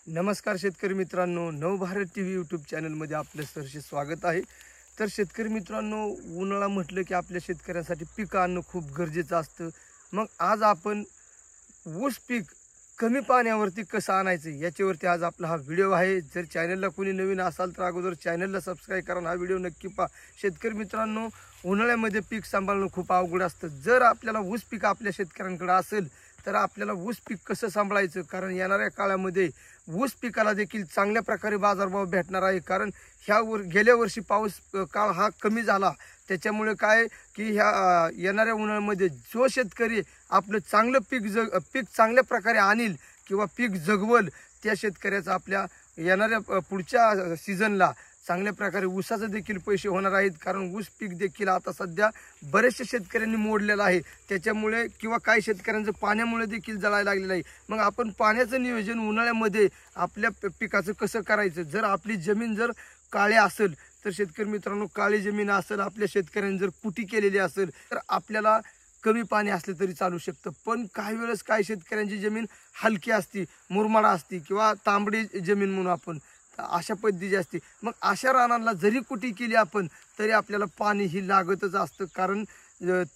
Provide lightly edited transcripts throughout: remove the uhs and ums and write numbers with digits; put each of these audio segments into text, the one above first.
नमस्कार शेतकरी मित्रांनो, नवभारत टीव्ही यूट्यूब चॅनलमध्ये आपलं सहर्ष स्वागत आहे। तर शेतकरी मित्रांनो, उन्हाळा म्हटलं की आपल्या शेतकऱ्यांसाठी पीक आणणं खूप गरजेचं असतं। मग आज आपण ऊस पीक कमी पाण्यावरती कसं आणायचं याच्यावरती आज आपला हा व्हिडिओ आहे। जर चॅनलला कोणी नवीन असाल तर अगोदर चॅनलला सबस्क्राईब करा, हा व्हिडिओ नक्की पहा। शेतकरी मित्रांनो, उन्हाळ्यामध्ये पीक सांभाळणं खूप अवघड असतं। जर आपल्याला ऊस पीक आपल्या शेतकऱ्यांकडे असेल तर आपल्याला ऊस पीक कसं सांभाळायचं, कारण येणाऱ्या काळामध्ये ऊस पिकाला देखील चांगल्या प्रकारे बाजारभाव भेटणार आहे। कारण गेल्या वर्षी पाऊस काळ हा कमी झाला, त्याच्यामुळे काय की ह्या येणाऱ्या उन्हाळ्यामध्ये जो शेतकरी आपलं चांगलं पीक चांगल्या प्रकारे आणील किंवा पीक जगवल, त्या शेतकऱ्याचा आपल्या येणाऱ्या पुढच्या सीझनला चांगल्या प्रकारे ऊसाचे देखील पैसे होणार आहेत। कारण ऊस पीक देखील आता सध्या बरेचशा शेतकऱ्यांनी मोडलेलं आहे, त्याच्यामुळे किंवा काही शेतकऱ्यांचं पाण्यामुळे देखील जळायला लागलेलं आहे। मग आपण पाण्याचं नियोजन उन्हाळ्यामध्ये आपल्या पिकाचं कसं करायचं? जर आपली जमीन जर काळी असेल तर शेतकरी मित्रांनो, काळी जमीन असेल, आपल्या शेतकऱ्यांनी जर कुटी केलेली असेल तर आपल्याला कमी पाणी असले तरी चालू शकतं। पण काही वेळेस काही शेतकऱ्यांची जमीन हलकी असती, मुरमाड असती किंवा तांबडी जमीन म्हणून आपण अशा पद्धतीची असते। मग अशा रानांना जरी कुटी केली आपण तरी आपल्याला पाणी ही लागतच असतं। कारण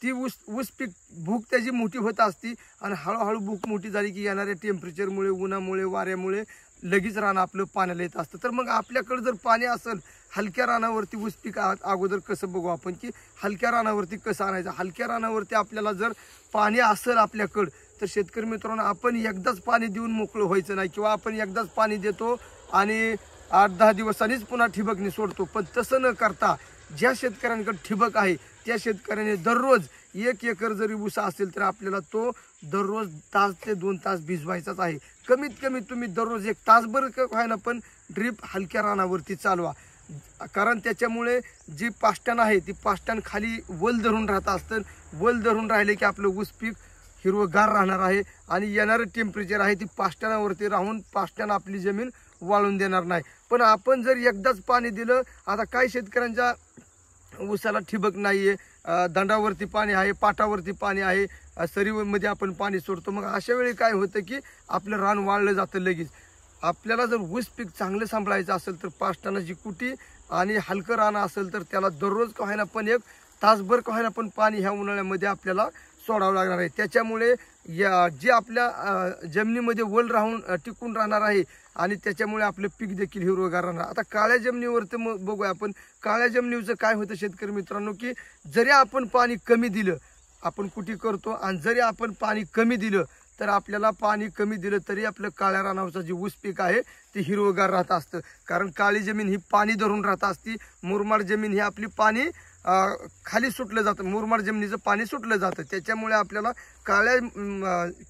ती ऊस पीक भूक त्याची मोठी होत असती आणि हळूहळू भूक मोठी झाली की येणाऱ्या टेम्परेचरमुळे, उन्हामुळे, वाऱ्यामुळे लगेच रान आपलं पाण्याला येत असतं। तर मग आपल्याकडे जर पाणी असेल हलक्या रानावरती ऊस पीक अगोदर कसं बघू आपण की हलक्या रानावरती कसं आणायचं। हलक्या रानावरती आपल्याला जर पाणी असेल आपल्याकडं तर शेतकरी मित्रांनो, आपण एकदाच पाणी देऊन मोकळं व्हायचं नाही किंवा आपण एकदाच पाणी देतो आणि 8-10 दिवसांनीच पुन्हा ठिबकने सोडतो। पण तसं न करता ज्या शेतकऱ्यांकडे ठिबक आहे त्या शेतकऱ्याने दररोज 1 एकर जरी ऊस असेल तर आपल्याला तो दररोज तास ते 2 तास भिजवायचाच आहे। कमीत कमी तुम्ही दररोज 1 तासभर व्हायना पण ड्रीप हलक्या रानावरती चालवा। कारण त्याच्यामुळे जी पाष्टण आहे ती पाष्टण खाली वल धरून राहत असतं। वल धरून राहिले की आपलं ऊस पीक हिरवगार राहणार आहे आणि येणारं टेम्परेचर आहे ती पाष्टणावरती राहून पाष्टण आपली जमीन वाळून देणार नाही। पण आपण जर एकदाच पाणी दिलं, आता काही शेतकऱ्यांच्या ऊसाला ठिबक नाहीये, दंडावरती पाणी आहे, पाटावरती पाणी आहे, सरीमध्ये आपण पाणी सोडतो। मग अशा वेळी काय होतं की आपलं रान वाळलं जातं लगेच। आपल्याला जर ऊस पीक चांगलं सांभाळायचं असेल तर पाष्टणाची कुटी आणि हलकं रान असेल तर त्याला दररोज का होईना पण 1 तासभर का होईना पण पाणी ह्या उन्हाळ्यामध्ये आपल्याला सोडावं लागणार आहे। त्याच्यामुळे जे आपल्या जमिनीमध्ये वल राहून टिकून राहणार आहे आणि त्याच्यामुळे आपलं पीक देखील हिरवगार राहणार। आता काळ्या जमिनीवरती बघूया आपण, काळ्या जमिनीचं काय होतं शेतकरी मित्रांनो की जरी आपण पाणी कमी दिलं, आपण कुटी करतो आणि जरी आपण पाणी कमी दिलं तर आपल्याला पाणी कमी दिलं तरी आपलं काळ्या रानावरचं जे ऊस पीक आहे ते हिरवगार राहत असतं। कारण काळी जमीन ही पाणी धरून राहत असती, मुरमाड जमीन ही आपली पाणी खाली सुटलं जातं, मुरमाड जमिनीचं पाणी सुटलं जातं। त्याच्यामुळे आपल्याला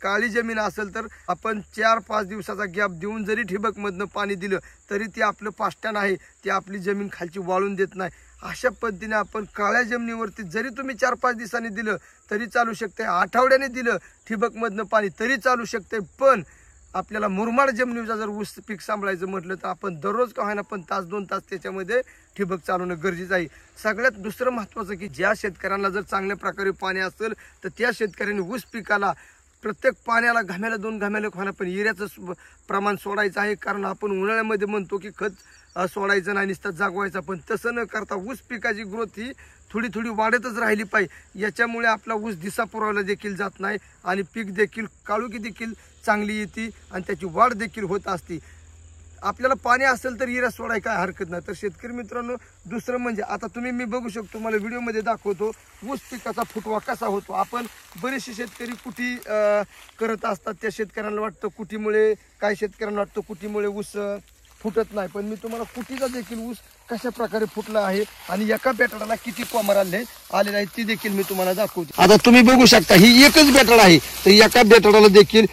काळी जमीन असेल तर आपण 4-5 दिवसाचा गॅप देऊन जरी ठिबकमधनं पाणी दिलं तरी ते आपलं पाष्टण आहे ते आपली जमीन खालची वाळून देत नाही। अशा पद्धतीने आपण काळ्या जमिनीवरती जरी तुम्ही 4-5 दिवसांनी दिलं तरी चालू शकते, आठवड्याने दिलं ठिबकमधनं पाणी तरी चालू शकते। पण आपल्याला मुरमाड जमिनीचा जर ऊस पीक सांभाळायचं म्हटलं तर आपण दररोज का होईना पण 1-2 तास त्याच्यामध्ये ठिबक चालवणं गरजेचं आहे। सगळ्यात दुसरं महत्त्वाचं की ज्या शेतकऱ्यांना जर चांगल्या प्रकारे पाणी असेल तर त्या शेतकऱ्यांनी ऊस पिकाला प्रत्येक पाण्याला घाम्याला 2 घाम्याला होईना पण युरियाचं प्रमाण सोडायचं आहे। कारण आपण उन्हाळ्यामध्ये म्हणतो की खत सोडायचं नाही, नुसतं जागवायचं, पण तसं न करता ऊस पिकाची ग्रोथ ही थोडी थोडी वाढतच राहिली पाहिजे। याच्यामुळे आपला ऊस दिसा पुरवला देखील जात नाही आणि पीक देखील काळुकी देखील चांगली येते आणि त्याची वाढ देखील होत असते। आपल्याला पाणी असेल तर युरिया सोडाय काय हरकत नाही। तर शेतकरी मित्रांनो, दुसरं म्हणजे आता मी बघू शकतो, मला व्हिडिओमध्ये दाखवतो ऊस पिकाचा फुटवा कसा होतो। आपण बरेचसे शेतकरी कुटी करत असतात, त्या शेतकऱ्यांना वाटतं कुटीमुळे, काही शेतकऱ्यांना वाटतं कुटीमुळे ऊस फुटत नाही, पण मी तुम्हाला कुटीचा देखील ऊस कशा प्रकारे फुटला आहे आणि एका बेटाला किती कोमर आलेले आहेत ती देखील मी तुम्हाला दाखवतो। आता तुम्ही बघू शकता ही एकच बेटाळ आहे, तर एका बेटाला देखील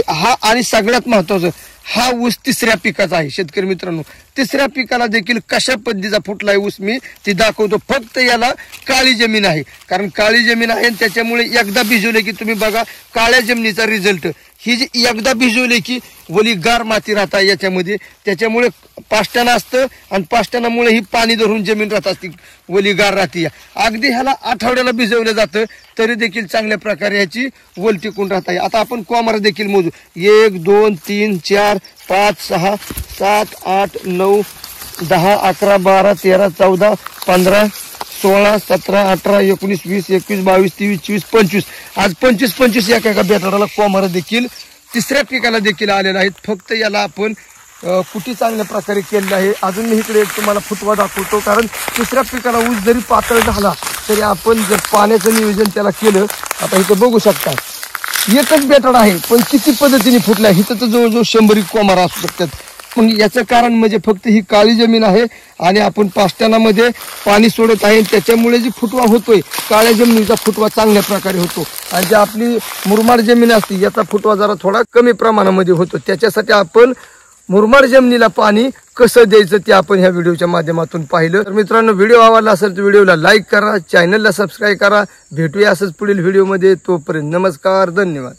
हा आणि सगळ्यात महत्वाचं हा ऊस 3ऱ्या पिकाचा आहे। शेतकरी मित्रांनो, 3ऱ्या पिकाला देखील कशा पद्धतीचा फुटलाय ऊस मी ती दाखवतो। फक्त याला काळी जमीन आहे, कारण काळी जमीन आहे त्याच्यामुळे एकदा भिजवले की तुम्ही बघा काळ्या जमिनीचा रिझल्ट, ही जी एकदा भिजवले की वली गार माती राहता याच्यामध्ये, त्याच्यामुळे पाष्टण असतं आणि पाष्टणामुळे ही पाणी धरून जमीन राहत असते, वली गार राहते। अगदी ह्याला आठवड्याला भिजवलं जातं तरी देखील चांगल्या प्रकारे याची वल टिकून राहत आहे। आता आपण कोमार देखील मोजू, 1 2 3 4 5 6 7 8 9 10 11 12 13 14 15 16 17 18 19 20 21 22 23 24 25 आज 25 एका बेटाडाला कोमारा देखील तिसऱ्या पिकाला देखील आलेला आहे. फक्त याला आपण कुटी चांगल्या प्रकारे केलेलं आहे. अजून मी इकडे तुम्हाला फुटवा दाखवतो, कारण तिसऱ्या पिकाला ऊस जरी पातळ झाला तरी आपण जर पाण्याचं नियोजन त्याला केलं, आता इथं बघू शकता एकच बेटाड आहे पण किती पद्धतीने फुटला. इथं तर जवळजवळ 100 कोमारा असू शकतात. मग याचं कारण म्हणजे फक्त ही काळी जमीन आहे आणि आपण पाष्टानामध्ये पाणी सोडत आहे, त्याच्यामुळे जी फुटवा होतोय काळ्या जमिनीचा फुटवा चांगल्या प्रकारे होतो. आणि जी आपली मुरमाड जमीन असते याचा फुटवा जरा थोडा कमी प्रमाणामध्ये होतो. त्याच्यासाठी आपण मुरमाड जमिनीला पाणी कसं द्यायचं ते आपण ह्या व्हिडिओच्या माध्यमातून पाहिलं. तर मित्रांनो, व्हिडिओ आवडला असेल तर व्हिडिओला लाईक करा, चॅनलला सबस्क्राईब करा. भेटूया असंच पुढील व्हिडिओमध्ये. तोपर्यंत नमस्कार, धन्यवाद.